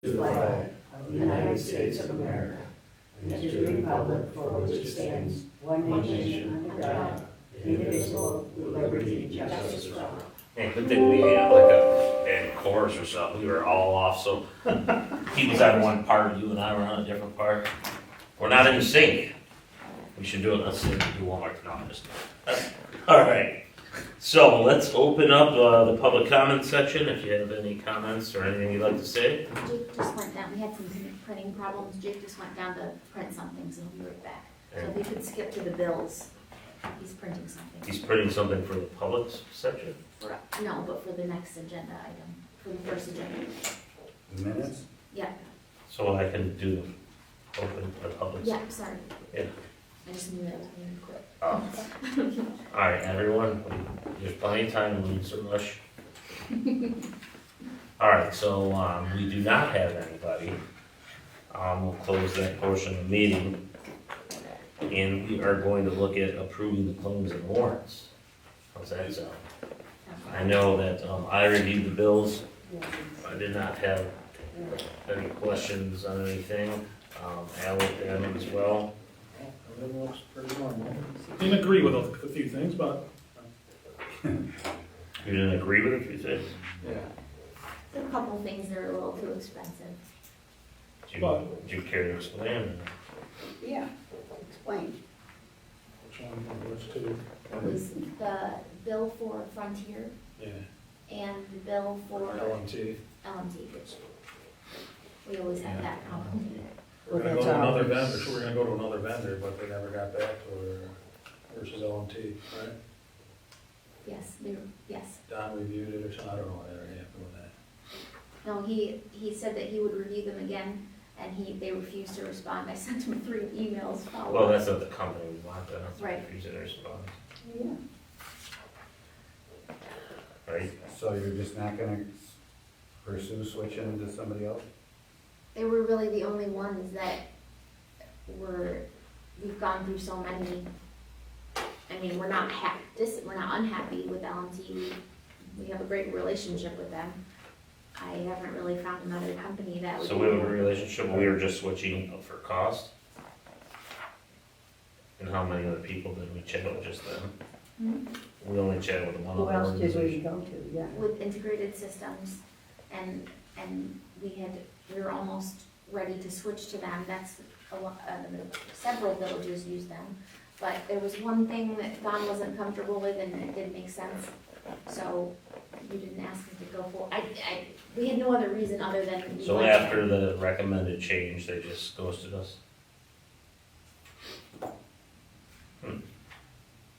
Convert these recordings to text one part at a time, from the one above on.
the flag of the United States of America, and to the republic for which it stands, one nation, under God, indivisible, with liberty and justice for all. Hey, good thing we had like a chorus or something. We were all off, so he was on one part, you and I were on a different part. We're not in sync. We should do it. Let's see if we do one more. No, I'm just all right. So let's open up the public comment section. If you have any comments or anything you'd like to say. Jake just went down, we had some printing problems, Jake just went down to print something, so he'll be right back. So if we could skip to the bills, he's printing something. He's printing something for the public section. No, but for the next agenda item, for the first agenda. The minutes? Yeah, So I can do open the public. yeah, sorry. Yeah. I just knew that was going to quit. Oh. All right, everyone. There's plenty of time. We need some rush. All right, so we do not have anybody. We'll close that portion of the meeting. And we are going to look at approving the claims and warrants. How's that sound? I know that I reviewed the bills. I did not have any questions on anything. Al looked at them as well. Everything looks pretty normal. Didn't agree with a few things, but You didn't agree with a few things? yeah. There's a couple of things that are a little too expensive. Did you care to explain? Yeah, explain. Which one was two? It was the bill for Frontier Yeah, and the bill for LMT. LMT, which we always have that problem. We're gonna go to another vendor, so we're gonna go to another vendor, but they never got back to her versus LMT, right? Yes, yes. Don reviewed it or something, I don't know what happened with that. No, he said that he would review them again, and they refused to respond. I sent him 3 emails following. Well, that's not the company we want, that's Right. refusing to respond, Yeah. right? So you're just not gonna pursue switching to somebody else? They were really the only ones that we've gone through so many. I mean, we're not unhappy with LMT. We have a great relationship with them. I haven't really found another company that would. So we have a relationship, we were just switching for cost? And how many other people did we chat with, just them? Hmm? We only chatted with one Who other else did we organization. go to? Yeah. With integrated systems, and we were almost ready to switch to them. That's several villages use them. But there was one thing that Don wasn't comfortable with, and it didn't make sense, so we didn't ask him to go for. We had no other reason other than. So after the recommended change, they just ghosted us?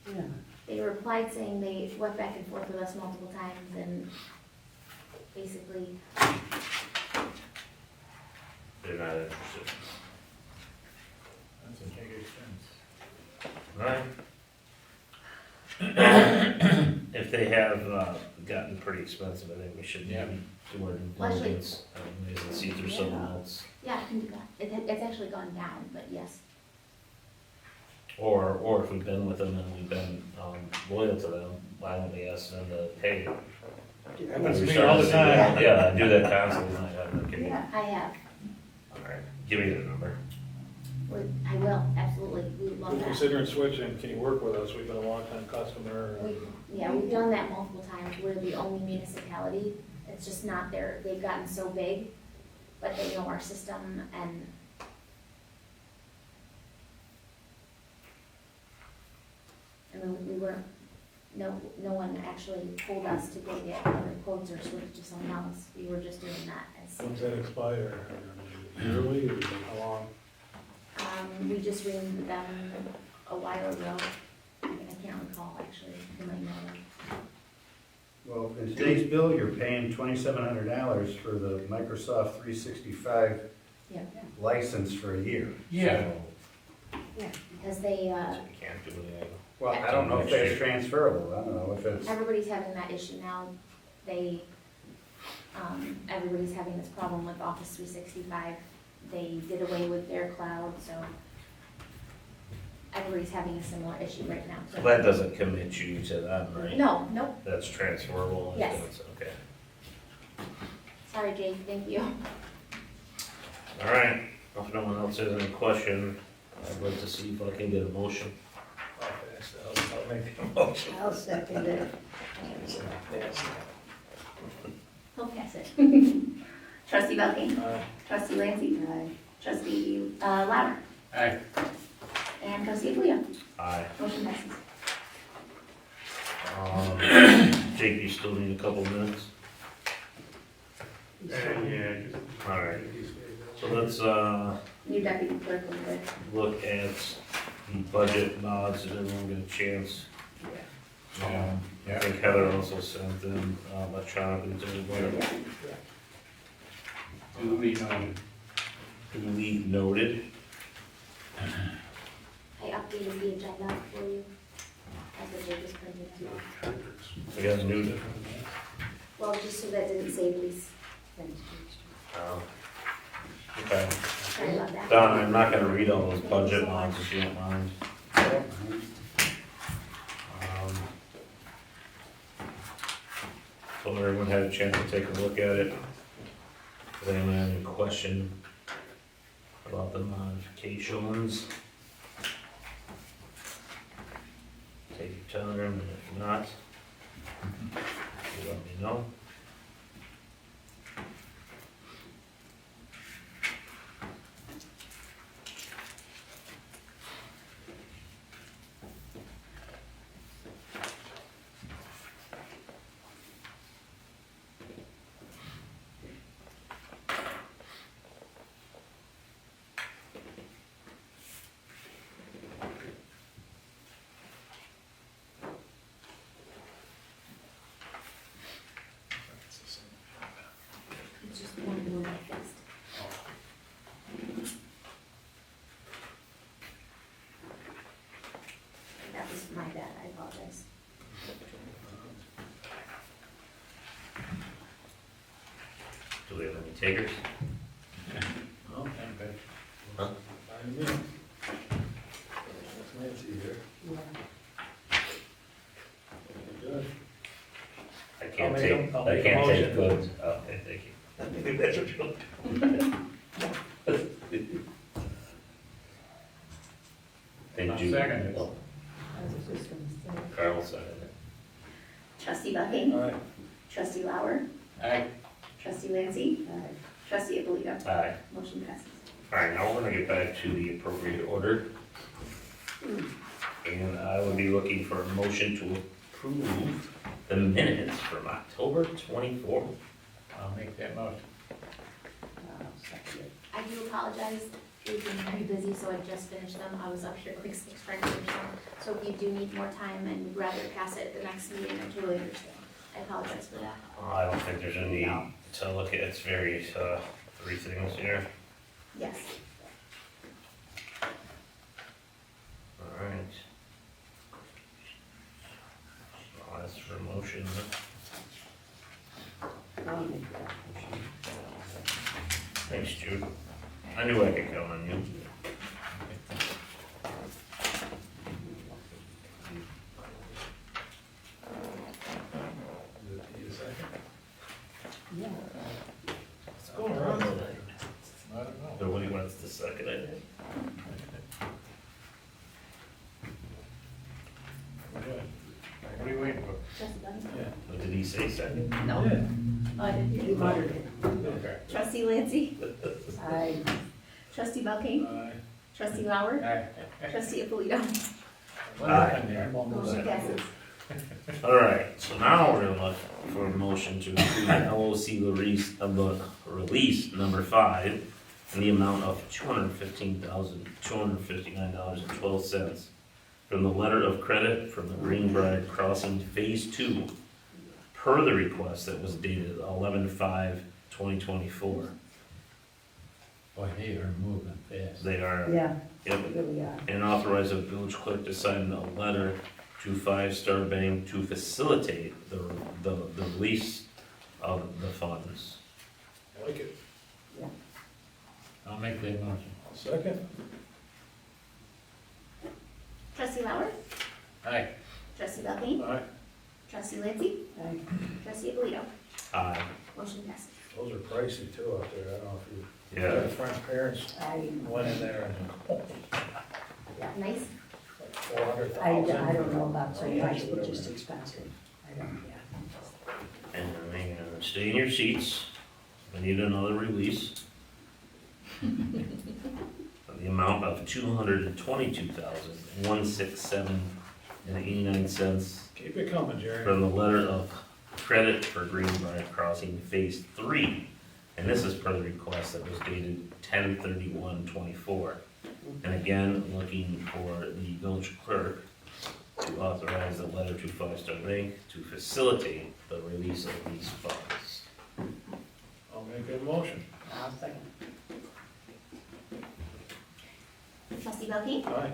Yeah. They replied saying they went back and forth with us multiple times, and basically, They're not interested. That's a big expense. Right. If they have gotten pretty expensive, I think we should Yeah. do our due Well, actually- diligence, maybe see through someone else. yeah, I can do that. It's actually gone down, but yes. Or if we've been with them and we've been loyal to them, why don't we ask them to pay? Happens to me all the time. Yeah, I do that constantly. Give me, Yeah. I have. all right, give me the number. I will, absolutely. We would love We're that. considering switching, can you work with us? We've been a long time customer. We've done that multiple times. We're the only municipality. It's just not there. They've gotten so big, but they know our system, and I mean, we weren't, no one actually told us to go get other quotes or switch to someone else. We were just doing that as, When's that expire? Yearly or how long? we just renewed them a while ago. I can't recall, actually. You might know them. Well, in today's bill, you're paying $2,700 for the Microsoft 365 Yeah. license for a year. Yeah. Because they, So we can't do it. Well, I don't know if that's transferable, I don't know if it's, everybody's having that issue now. Everybody's having this problem with Office 365. They did away with their cloud, so everybody's having a similar issue right now. So that doesn't commit you to them, right? No, nope. That's transferable? Yes. Okay. Sorry, Jake, thank you. All right, if no one else has any question, I'd like to see if I can get a motion. I'll make the motion. I'll second it. He'll pass it. Trustee Belkane? Aye. Trustee Lancy? Aye. Trustee Lauer? Aye. And Trustee Alito? Aye. Motion passes. Jake, you still need a couple minutes? Yeah. All right, so let's, New deputy clerk will do it. look at the budget nods, did everyone get a chance? I think Heather also sent them electronically to everybody. Duly noted. I updated the agenda for you. As the Jake is printed too. We got a new, Well, just so that didn't say lease. okay. Sorry about that. Don, I'm not gonna read all those budget nods if you don't mind. So everyone had a chance to take a look at it. Does anyone have any question about the modifications? Take your time, and if not, you let me know. It's just one more I fixed. That was my bad, I apologize. Do we have any takers? Oh, thank God. Huh? Fine with me. That's Nancy here. Good. I can't I'll take, make a I can't take motion. goods. Okay, thank you. That's what you'll Did I'll you? second it. Oh, I was just gonna say. Carl seconded it. Trustee Belkane? Aye. Trustee Lauer? Aye. Trustee Lancy? Aye. Trustee Alito? Aye. Motion passes. All right, now we're gonna get back to the appropriate order. And I will be looking for a motion to approve the minutes from October 24th. I'll make that motion. I'll second it. I do apologize, we've been very busy, so I just finished them, I was up here quick trying to finish them. So if you do need more time and would rather pass it at the next meeting, I totally understand. I apologize for that. I don't think there's any need to look at, it's very, three things here. Yes. All right. I'll ask for a motion. I'll make that motion. Thanks, Jude. I knew I could count on you. Need a second? Yeah. What's going on tonight? I don't know. Nobody wants to second it. Good. What are you waiting for? Trustee Belkane? Yeah. What did he say second? No. Yeah. Oh, I didn't hear You you. muttered it. Okay. Trustee Lancy? Aye. Trustee Belkane? Aye. Trustee Lauer? Aye. Trustee Alito? What Aye. happened there? Motion passes. All right, so now we're gonna look for a motion to approve the LOC release number 5 in the amount of $215,259.12 from the letter of credit from the Greenbrier Crossing Phase 2 per the request that was dated 11/5/2024. Boy, they are moving fast. They are, Yeah, yep, here we are. and authorize the village clerk to sign a letter to Five Star Bank to facilitate the release of the funds. I like it. Yeah. I'll make that motion. Second? Trustee Lauer? Aye. Trustee Belkane? Aye. Trustee Lancy? Aye. Trustee Alito? Aye. Motion passes. Those are pricey too out there. I don't know if you Yeah, My friend's parents I, went in there and Nice. I don't know about so much, it's just expensive. I don't, yeah. and then stay in your seats. We need another release. The amount of $222,167.89 Keep it coming, Jerry. from the letter of credit for Greenbrier Crossing Phase 3. And this is per the request that was dated 10/31/24. And again, looking for the village clerk to authorize the letter to Five Star Bank to facilitate the release of these funds. I'll make a motion. I'll second. Trustee Belkane? Aye.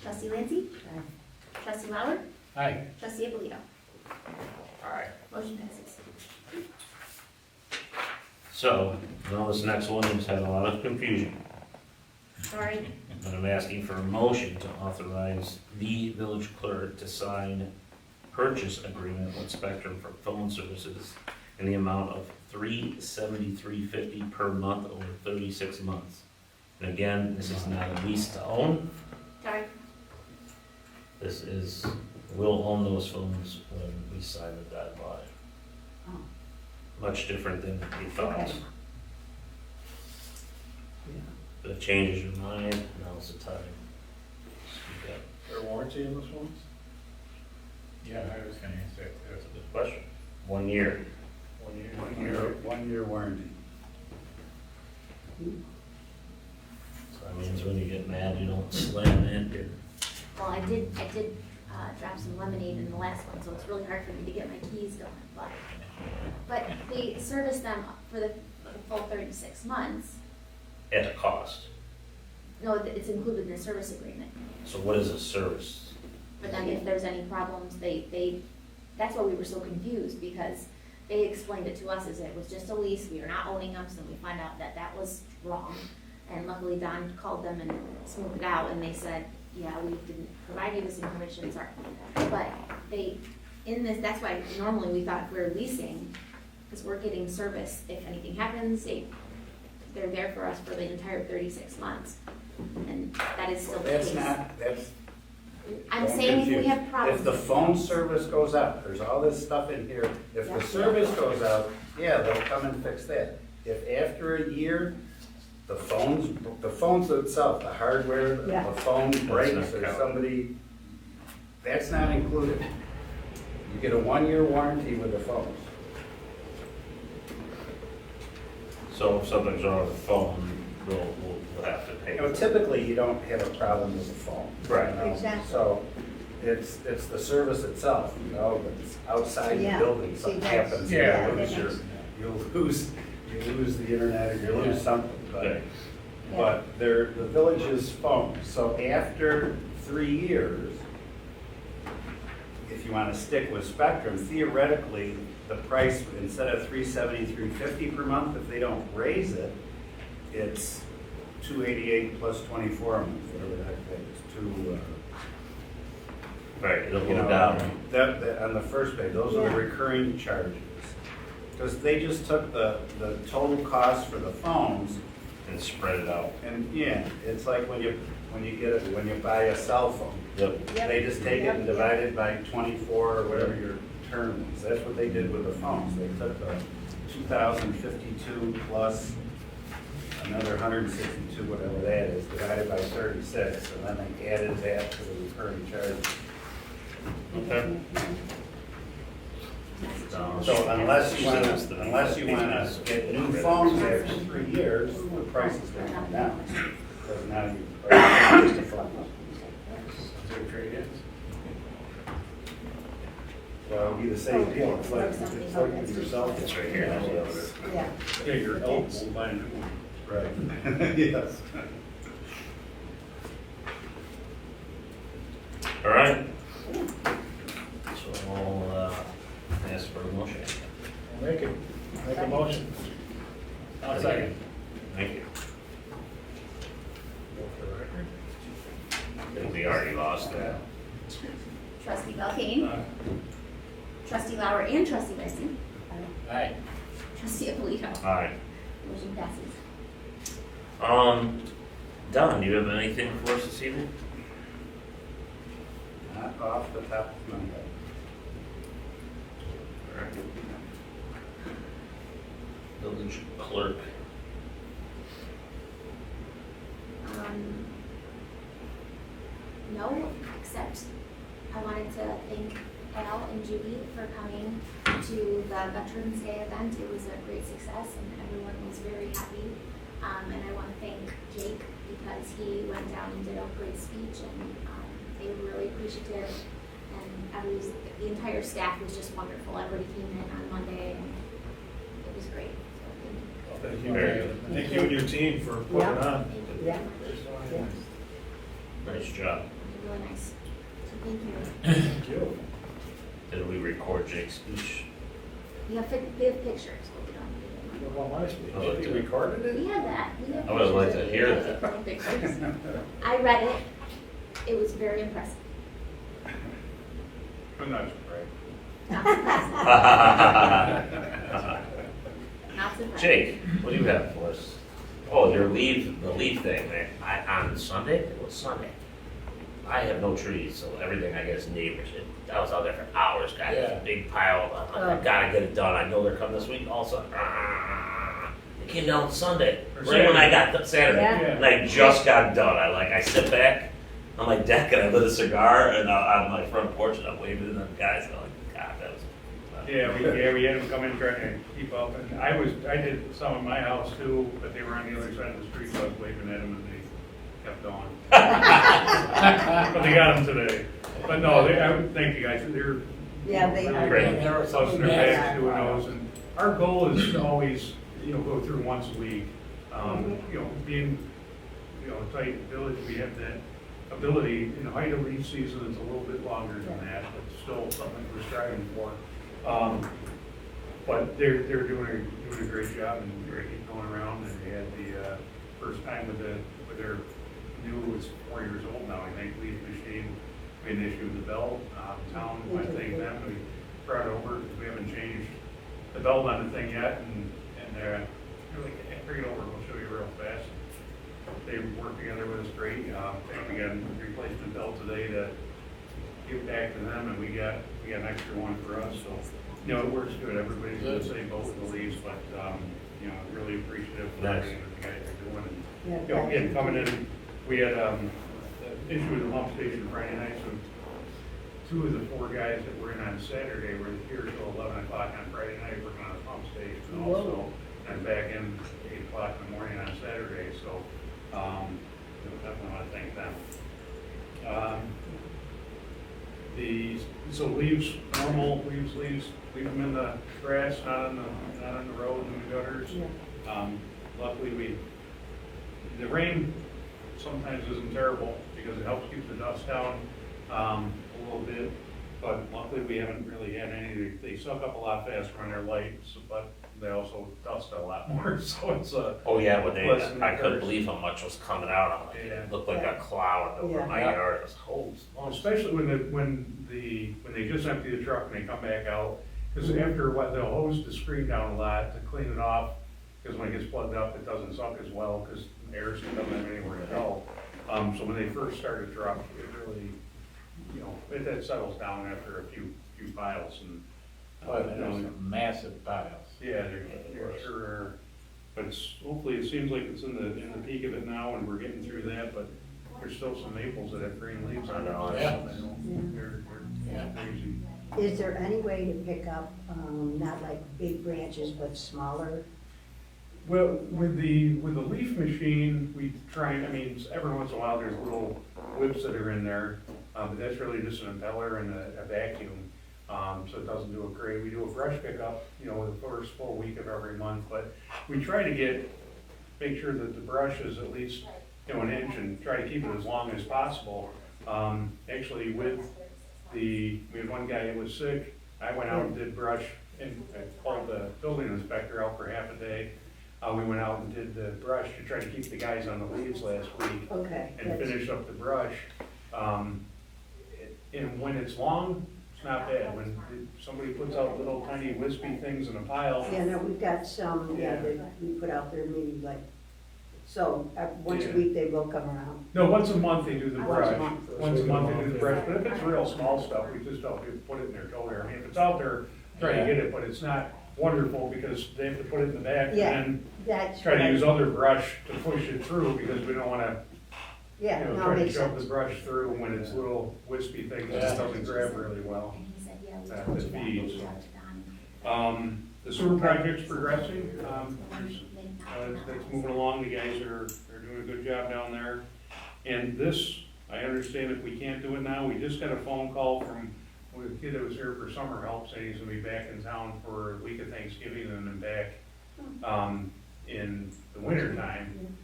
Trustee Lindsay? Aye. Trustee Lauer? Aye. Trustee Abolito? Alright. Motion passes. So, now this next one has had a lot of confusion. Sorry. And I'm asking for a motion to authorize the village clerk to sign purchase agreement with Spectrum for phone services in the amount of $373.50 per month over 36 months. And again, this is not a lease to own. Sorry. This is, we'll own those phones when we sign the dotted line. Oh. Much different than we thought. Okay. Yeah. If it changes your mind, now's the time. Speak up. There warranty in this one? Yeah, I was gonna answer that. That's a good question. 1 year. 1 year. 1 year warranty. So that means when you get mad, you don't slam in. Well, I did drop some lemonade in the last one, so it's really hard for me to get my keys going, but they service them for the full 36 months. At a cost. No, it's included in the service agreement. So what is a service? But then if there's any problems, that's why we were so confused, because they explained it to us as it was just a lease, we are not owning them, so we find out that that was wrong. And luckily Don called them and smoothed it out, and they said, yeah, we didn't provide you this information, sorry. But that's why normally we thought if we were leasing, because we're getting service, if anything happens, they're there for us for the entire 36 months. And that is still the case. That's. I'm don't saying if we confuse. have problems. If the phone service goes out, there's all this stuff in here, if Yeah. the service goes out, yeah, they'll come and fix that. If after a year, the phones itself, the hardware, Yeah. the phone breaks not or counted. somebody, that's not included. You get a 1 year warranty with the phones. So if something's wrong with the phone, we'll have to pay. You know, typically, you don't have a problem with the phone. Right. you know? Exactly. So, it's the service itself, you know, but it's outside the Yeah. building, See, something that's- happens. Yeah, you that lose your- makes- You lose the internet, or you lose something, Okay. but they're the village's phones, so after 3 years, if you wanna stick with Spectrum, theoretically, the price, instead of $373.50 per month, if they don't raise it, it's $288 plus 24 a month, whatever that is, Right, it'll you go know, down. that, on the first page, those are the Yeah. recurring charges. Because they just took the total cost for the phones, And spread it out. and yeah, it's like when you buy a cell phone. Yep. Yep. They just take it and Yep, yep. divide it by 24 or whatever your term is. That's what they did with the phones. They took the 2,052 plus another 162, whatever that is, divided by 36, and then they added that to the recurring charge. Okay. So unless you wanna get new phones after 3 years, the price is gonna come down. Because now you are just a phone. Is there trade-ins? Well, it'd be the same deal. It's like with yourself. It's right here. That's the other. Yeah. Yeah, you're eligible to buy a new one. Right, yes. All right. So I'll ask for a motion. I'll make a motion. I'll second. Thank you. Go for the record. I think we already lost that. Trustee Belkane, Aye. Trustee Lauer, and Trustee Lindsay. Aye. Trustee Abolito. All right. Motion passes. Don, do you have anything for us this evening? Not off the top of my head. Alright. Village clerk. No, except I wanted to thank Al and Judy for coming to the Veterans Day event. It was a great success and everyone was very happy. And I want to thank Jake because he went down and did a great speech and they were really appreciative. And the entire staff was just wonderful. Everybody came in on Monday and it was great. So thank you. Thank you and your team for putting it on. Thank you Yeah. very much. Yeah. Nice job. Really nice. So thank you. Thank you. Did we record Jake's speech? We have pictures, but we don't. Well, my speech, Oh, you recorded it? We had that. We have I would like to pictures. hear that. Pictures. I read it. It was very impressive. I'm not surprised. Not surprised. Not surprised. Jake, what do you have for us? Oh, the leaf thing, man. On Sunday? It was Sunday. I have no trees, so everything I guess neighbors did. I was out there for hours, got this big pile. I'm like, I gotta get it done. I know they're coming this week. All of a sudden, it came down Sunday, right when I got done, Saturday, Yeah. and I just got done. I sit back on my deck and I lit a cigar and on my front porch and I'm waving at them guys. And I'm like, God, that was. We had them come in trying to keep up, and I did some in my house too, but they were on the other side of the street, so I was waving at them and they kept going. But they got them today. But no, I would thank you guys, they're Yeah, they are. Great. busting their backs doing those, and our goal is to always, go through once a week. Being, a tight village, we have that ability, height of each season is a little bit longer than that, but still something we're striving for. But they're doing a great job and they're going around, and they had the first time with their new, it's 4 years old now, I think, leaf machine. We had an issue with the belt, town, I thank them, we brought it over, we haven't changed the belt on the thing yet, and they're like, hey, bring it over, we'll show you real fast. They worked together with us great, we got a replacement belt today to give back to them, and we got an extra one for us, so, it works good, everybody's in the same boat with the leaves, but, really appreciative for Nice. everything that the guys are doing, and Yeah, again, coming in, we had, issue with the pump station Friday night, so 2 of the 4 guys that were in on Saturday were here till 11 o'clock on Friday night working on the pump station also, and back in 8 o'clock in the morning on Saturday, so, definitely want to thank them. So leaves, normal leaves, leave them in the grass, not on the road, in the gutters. Yeah. Luckily, the rain sometimes isn't terrible because it helps keep the dust down a little bit, but luckily we haven't really had any. They suck up a lot faster when they're light, but they also dust a lot more, so it's Oh yeah, when Listen, I couldn't first. believe how much was coming out. I'm like, Yeah. it looked like a cloud over Yeah. my yard. It was whole. especially when they just empty the truck and they come back out, because after what they'll hose the screen down a lot to clean it off, because when it gets plugged up, it doesn't suck as well, because air doesn't have anywhere to go. So when they first start a truck, it really, it settles down after a few piles, and massive piles. yeah, there sure are. But hopefully it seems like it's in the peak of it now, and we're getting through that. But there's still some maples that have green leaves on them. Yeah. They're crazy. Is there any way to pick up, not like big branches, but smaller? Well, with the leaf machine, we try, every once in a while, there's little whips that are in there, but that's really just an impeller and a vacuum, so it doesn't do it great. We do a brush pickup, the first full week of every month, but we try to make sure that the brush is at least, an inch, and try to keep it as long as possible. Actually, we had one guy that was sick, I went out and did brush, and I called the building inspector out for half a day. We went out and did the brush to try to keep the guys on the leaves last week Okay. and that's- finish up the brush. And when it's long, it's not bad. When somebody puts out little tiny wispy things in a pile, Yeah, no, we've got some, that we put out there maybe like So, once a Yeah. week they will come around. No, once a month they do the Once brush. a month. Once a month they do the brush, but if it's real small stuff, we just don't put it in their toter. I mean, if it's out there, try to get it, but it's not wonderful because they have to put it in the back and Yeah. then That's try to right. use other brush to push it through because we don't wanna, Yeah, no, try to makes shove the sense. brush through when it's little wispy things that just doesn't grab really well. And he said, yeah, we That told you would that, be- we'll reach out to Don. The sewer project's progressing, The one they knocked that's moving along, the guys are doing a good job down there. And this, I understand if we can't do it now, we just got a phone call from a kid that was here for summer help, saying he's gonna be back in town for a week of Thanksgiving and then back, in the winter time.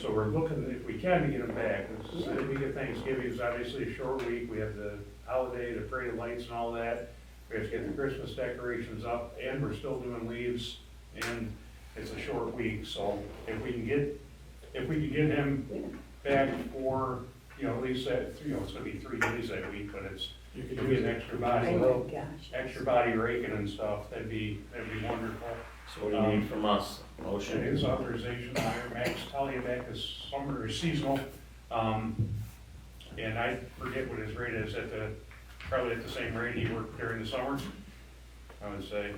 So we're looking, if we can, to get him back. It's the week of Thanksgiving is obviously a short week, we have the holiday, the parade of lights and all that. We have to get the Christmas decorations up, and we're still doing leaves, and it's a short week, so if we can get him back for, at least that, it's gonna be 3 days that week, but it's, You if could we use get it. extra Oh body, my gosh. extra body raking and stuff, that'd be wonderful. So what do you need from us? And Motion? his authorization to hire Max Taliabac is summer or seasonal, and I forget what his rate is probably at the same rate he worked during the summer. I would say,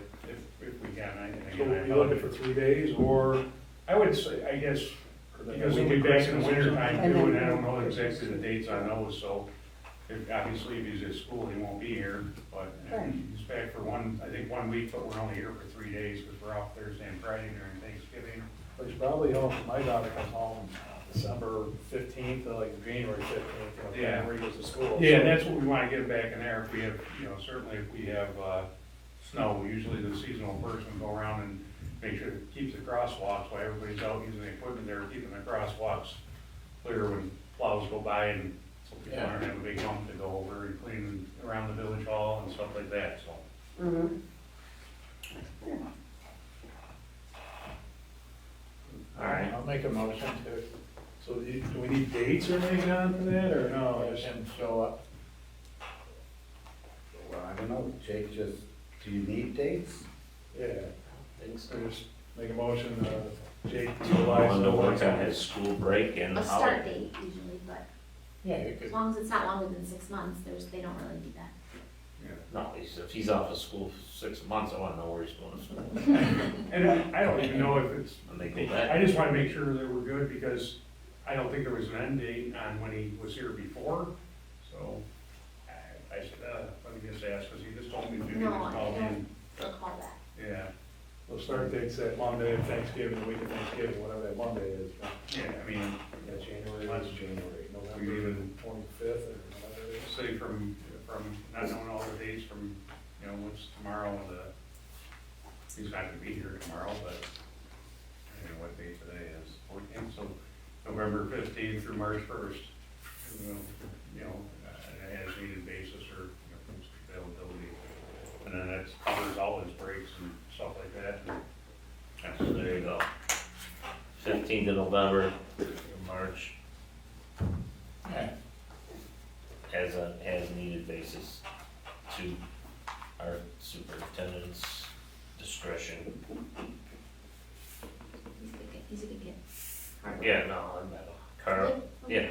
if we can, So we'll be looking for 3 days, or? I would say, I guess, because he'll be back in the winter time too, and I don't know exactly the dates on those, so obviously if he's at school, he won't be here, but Right. he's back for 1 week, but we're only here for 3 days, because we're off Thursday and Friday during Thanksgiving. But he's probably home, my daughter comes home December 15th to like January 15th, Yeah. where he goes to school. Yeah, So- that's what we wanna get back in there, if we have, certainly if we have, snow, usually the seasonal person go around and make sure it keeps the crosswalks, while everybody's out using the equipment there, keeping the crosswalks clear when plows go by, and so people Yeah. aren't having a big hump to go over, and cleaning around the village hall and stuff like that, so. Mhm. All right. I'll make a motion to, So do we need dates or anything on for that, or no? have Just- him show up. Well, I don't know, Jake, do you need dates? Yeah, Thanks. so just make a motion, Jake, Going utilize. to work on his school break and A the start holiday. date usually, but Yeah, you as could, long as it's not longer than 6 months, they don't really need that. No, if he's off of school for 6 months, I wanna know where he's going to school. And I don't even know if it's, When they go back. I just wanna make sure that we're good, because I don't think there was an end date on when he was here before, so I said, let me just ask, because he just told me to do No, this I call in. don't recall that. Yeah, We'll start dates that Monday of Thanksgiving, the week of Thanksgiving, whatever that Monday is. yeah, I mean, Yeah, January, That's January, we November even 25th or whatever it is. say from not knowing all the dates from, what's tomorrow, he's not gonna be here tomorrow, but I don't know what date today is, 14th, so November 15th through March 1st, as needed basis or, availability. And then that covers all his breaks and stuff like that. So there you go. 15th of November, March, yeah, as needed basis to our superintendent's discretion. He's a good kid. Hard Yeah, no, Carl, worker. yeah,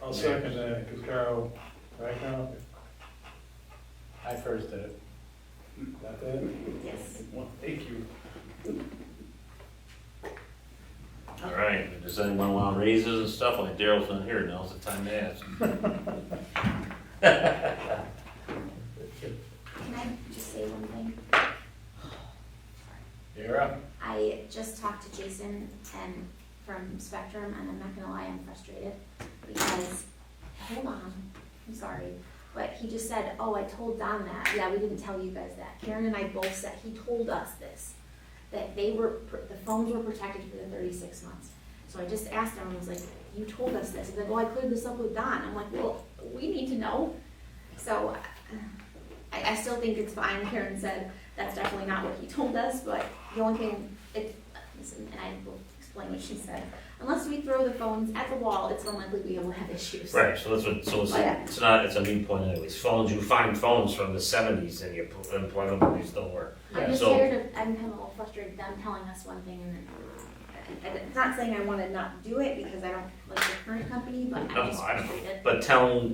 I'll second that, because Carl, right now, I first did it. got that? Yes. Well, thank you. all right, does anyone want raises and stuff, like Daryl's not here, now's the time to ask. Can I just say one thing? You're up. I just talked to Jason and from Spectrum, and I'm not gonna lie, I'm frustrated because, hold on, I'm sorry, but he just said, oh, I told Don that. Yeah, we didn't tell you guys that. Karen and I both said, he told us this, that the phones were protected for the 36 months. So I just asked him, I was like, you told us this. He's like, well, I cleared this up with Don. I'm like, well, we need to know. So I still think it's fine. Karen said that's definitely not what he told us, but the only thing, listen, and I will explain what she said. Unless we throw the phones at the wall, it's unlikely we will have issues. Right, so that's what, so it's a moot point anyways, phones, you find phones from the 70s and you unplug them and they still work. I'm just So- tired of, I'm kind of a little frustrated, them telling us one thing and then And it's not saying I wanna not do it because I don't like the current company, but No, I'm just I don't. frustrated. But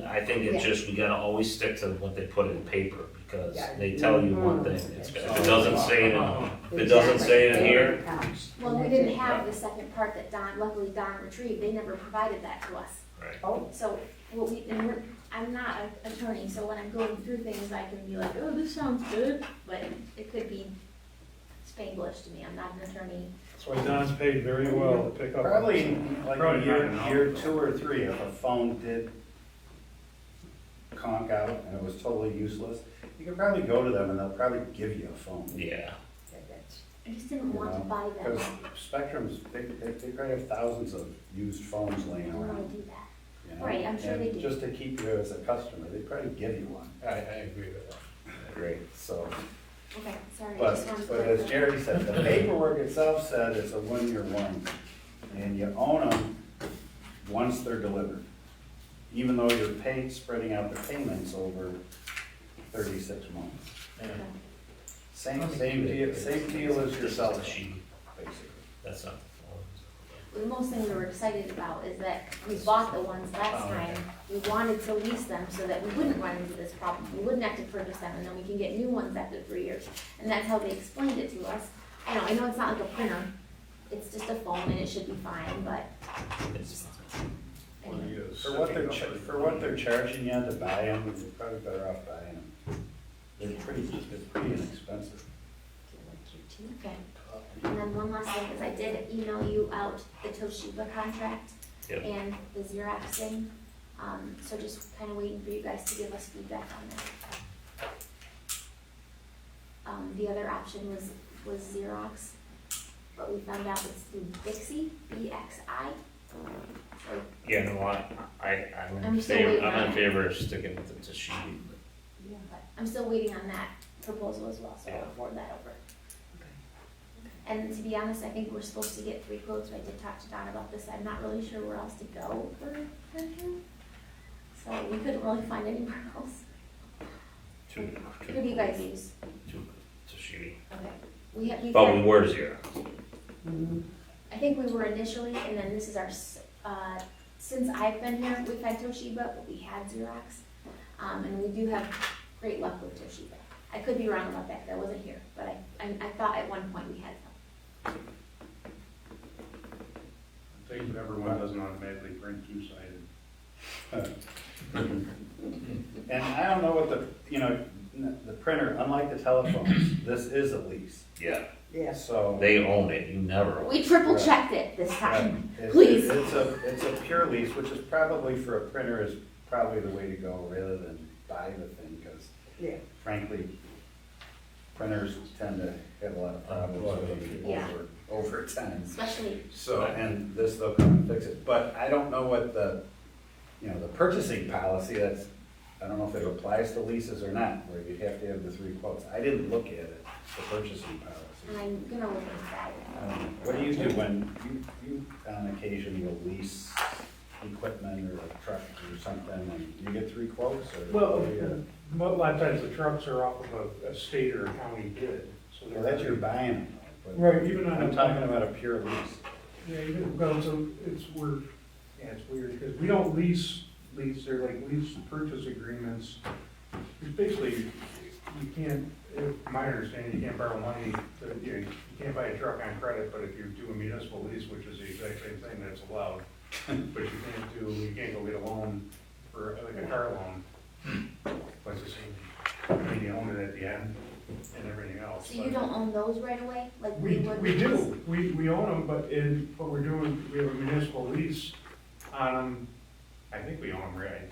I think it's Yeah. just, we gotta always stick to what they put in paper, because Yeah. they tell you one thing, if it doesn't say it, if it Exactly. doesn't say it in here, Counts. Well, And we that's didn't it. have the second part that luckily Don retrieved, they never provided that to us. right, Oh, So, I'm not an attorney, so when I'm going through things, I can be like, oh, this sounds good, but it could be Spanglish to me, I'm not an attorney. That's why Don's paid very well to pick up. Probably in like Probably a not year, enough. year 2 or 3, if a phone did conk out and it was totally useless, you could probably go to them and they'll probably give you a phone. yeah. that's, I just didn't want to buy them. Because Spectrum's, they probably have thousands of used phones I laying don't around. want to do that. you know? Right, I'm sure And they do. just to keep you as a customer, they'd probably give you one. I agree with that. Great. So, Okay, sorry, I just wanted but to. as Jerry said, the paperwork itself said it's a 1-year warranty. And you own them once they're delivered. Even though you're paid, spreading out the payments over 36 months. Yeah. Same deal as your cell phone, Sheet. basically. That's not the The most thing we were excited about is that we bought the ones last Oh, time. We wanted to lease them so that we wouldn't run into this problem. We wouldn't have to purchase them, and then we can get new ones after 3 years. And that's how they explained it to us. I know it's not like a printer. It's just a phone and it should be fine, but phone. It's- anyway. For what they're charging you to buy them, you're probably better off buying them. They're pretty inexpensive. Okay. And then one last thing is I did email you out the Toshiba contract Yep. and the Xerox thing. So just kind of waiting for you guys to give us feedback on that. The other option was Xerox, but we found out it's through Bixi, BXI. So Yeah, no, I'm I'm in still favor, waiting I'm on in it. favor of sticking with the Toshiba. but I'm still waiting on that proposal as well, so I'll Yeah. forward that over. And to be honest, I think we're supposed to get 3 quotes, but I did talk to Don about this, I'm not really sure where else to go for printing. So we couldn't really find anywhere else. Two Who do you guys use? Toshiba. Okay. We've But we had- were zero. mhm. I think we were initially, and then this is our, since I've been here, we've had Toshiba, but we had Xerox. And we do have great luck with Toshiba. I could be wrong about that, 'cause I wasn't here, but I thought at one point we had some. things that everyone doesn't automatically print two-sided. And I don't know what the printer, unlike the telephones, this is a lease. Yeah, Yes, So. they own it, you never own it. We triple checked it this Right. time. It's- Please. It's a pure lease, which is probably for a printer is probably the way to go rather than buy the thing, because yeah. frankly, printers tend to have a lot of problems with them Yeah. over time. Especially, So, and this, they'll come and fix it, but I don't know what the purchasing policy, I don't know if it applies to leases or not, where you have to have the 3 quotes. I didn't look at it, the purchasing policy. I'm gonna look into that. What do you do when you on occasion will lease equipment or a truck or something, and you get 3 quotes, or? Well, a lot of times the trucks are off of a state or a county bid, so Well, they're. that's you're buying them, but Right, even on. I'm talking about a pure lease. Yeah, well, so it's weird, because we don't lease, they're like lease purchase agreements. It's basically, you can't, from my understanding, you can't borrow money, you can't buy a truck on credit, but if you do a municipal lease, which is the exact same thing, that's allowed. But you can't go get a loan for, like a car loan. But it's the same, I mean, you own it at the end and everything else. So you but- don't own those right away, like we would? we do, we own them, but we have a municipal lease on them. I think we own them, right,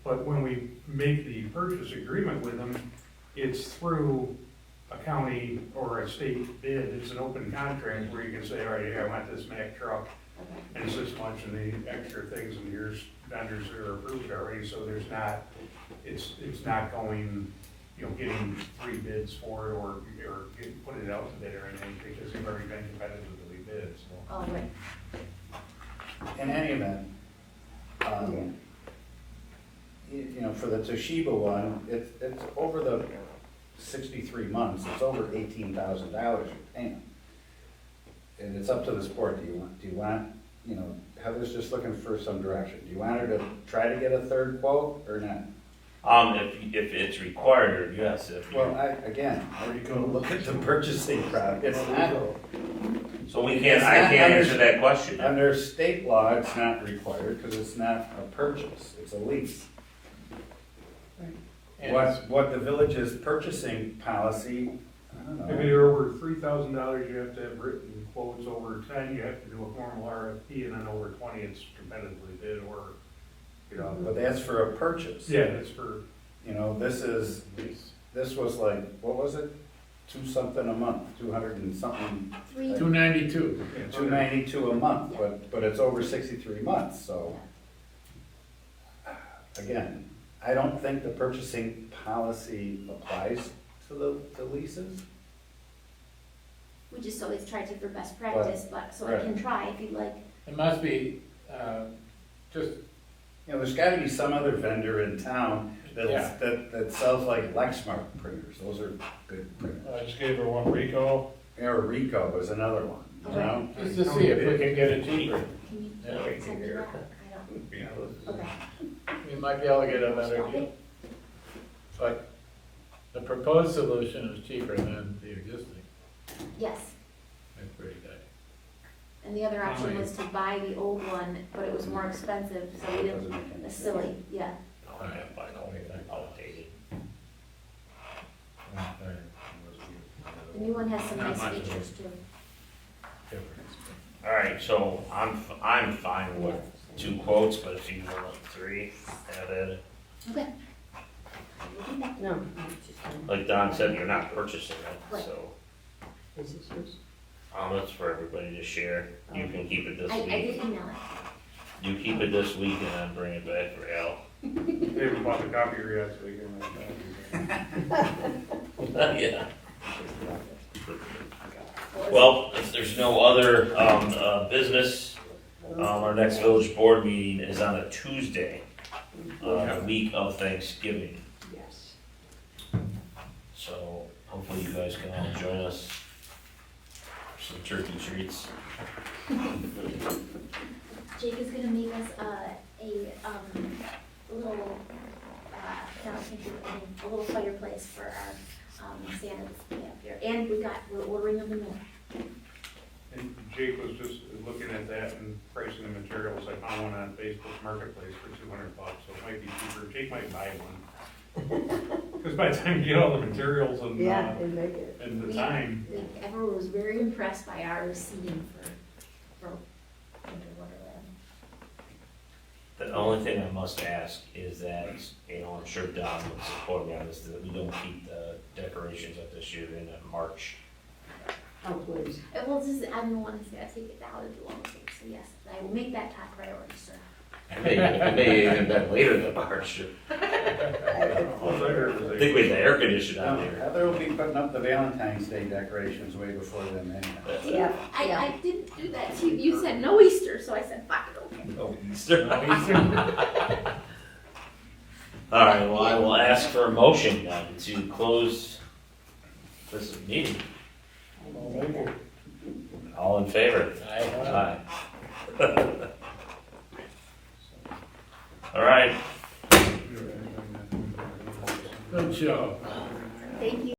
but when we make the purchase agreement with them, it's through a county or a state bid. It's an open contract where you can say, all right, yeah, I want this Mack truck, Okay. and it's this much, and the extra things, and here's vendors that are approved already, so there's not, it's not going, getting 3 bids for it, or put it out to bid or anything, because you've already been competitively bid, so. Oh, right. In any event, for the Toshiba one, it's over the 63 months, it's over $18,000 you're paying. and it's up to this board, do you want, you know, Heather's just looking for some direction. Do you want her to try to get a third quote or not? If it's required, yes, if you, Well, again, are you gonna look at the purchasing product? It's not, so I can't answer that question. under state law, it's not required because it's not a purchase, it's a lease. And What the village's purchasing policy, I don't If know. you're over $3,000, you have to have written quotes. Over 10, you have to do a formal RFP, and then over 20, it's competitively bid or, you know. But that's for a purchase. Yeah, it's for, You know, this was like, what was it? 2-something a month, 200 and something, 292. 292 a month, but it's over 63 months, so. Again, I don't think the purchasing policy applies to the leases. We just always try to for best practice, but, so I can try if you'd like. It must be, just, You know, there's gotta be some other vendor in town Yeah. that sells like Lexmark printers, those are good printers. I just gave her one Rico. Or Rico is another one, you know? just to see if we can get it cheaper. Can you Yeah. send me that? I you know, don't, okay. We might be able to get a better Stop deal. it. But the proposed solution is cheaper than the existing. Yes, That's pretty good. and the other option was to buy the old one, but it was more expensive, so we Doesn't didn't, make any it's sense. silly, yeah. I have final, outdated. The new one has some nice features too. All right, so I'm fine with 2 quotes, but if you want 3, added. Okay. We'll do that. No, I'm just, Like Don said, you're not purchasing it, Right. so, is this yours? it's for everybody to share. You can keep it this I week. did email it. You keep it this week and then bring it back for Al. they haven't bought the copier yet, so we can. Yeah. Well, if there's no other, business, our next village board meeting is on a Tuesday, the week of Thanksgiving. Yes. So hopefully you guys can all join us for some turkey treats. Jake is gonna make us a little fireplace for our Santa's camp here, and we're ordering them in there. And Jake was just looking at that and pricing the materials. I found one on Facebook Marketplace for $200, so it might be cheaper. Jake might buy one. Because by the time you get all the materials and, Yeah, they make it. and the We- time, Everyone was very impressed by our seating for Winter Wonderland. The only thing I must ask is that, I'm sure Don would support me on this, that we don't keep the decorations up this year in March. Oh, please. Well, I'm the one that's gonna take it down and do all the things, so yes, I will make that top priority, sir. I may even been later than March. all I heard was I think we had the air conditioning on there. Heather will be putting up the Valentine's Day decorations way before then anyway. Yeah, I didn't do that to you, you said no Easter, so I said, fuck it, okay. No Easter. All right, well, I will ask for a motion then to close this meeting. All in favor? Aye. Aye. All right. Good job. Thank you.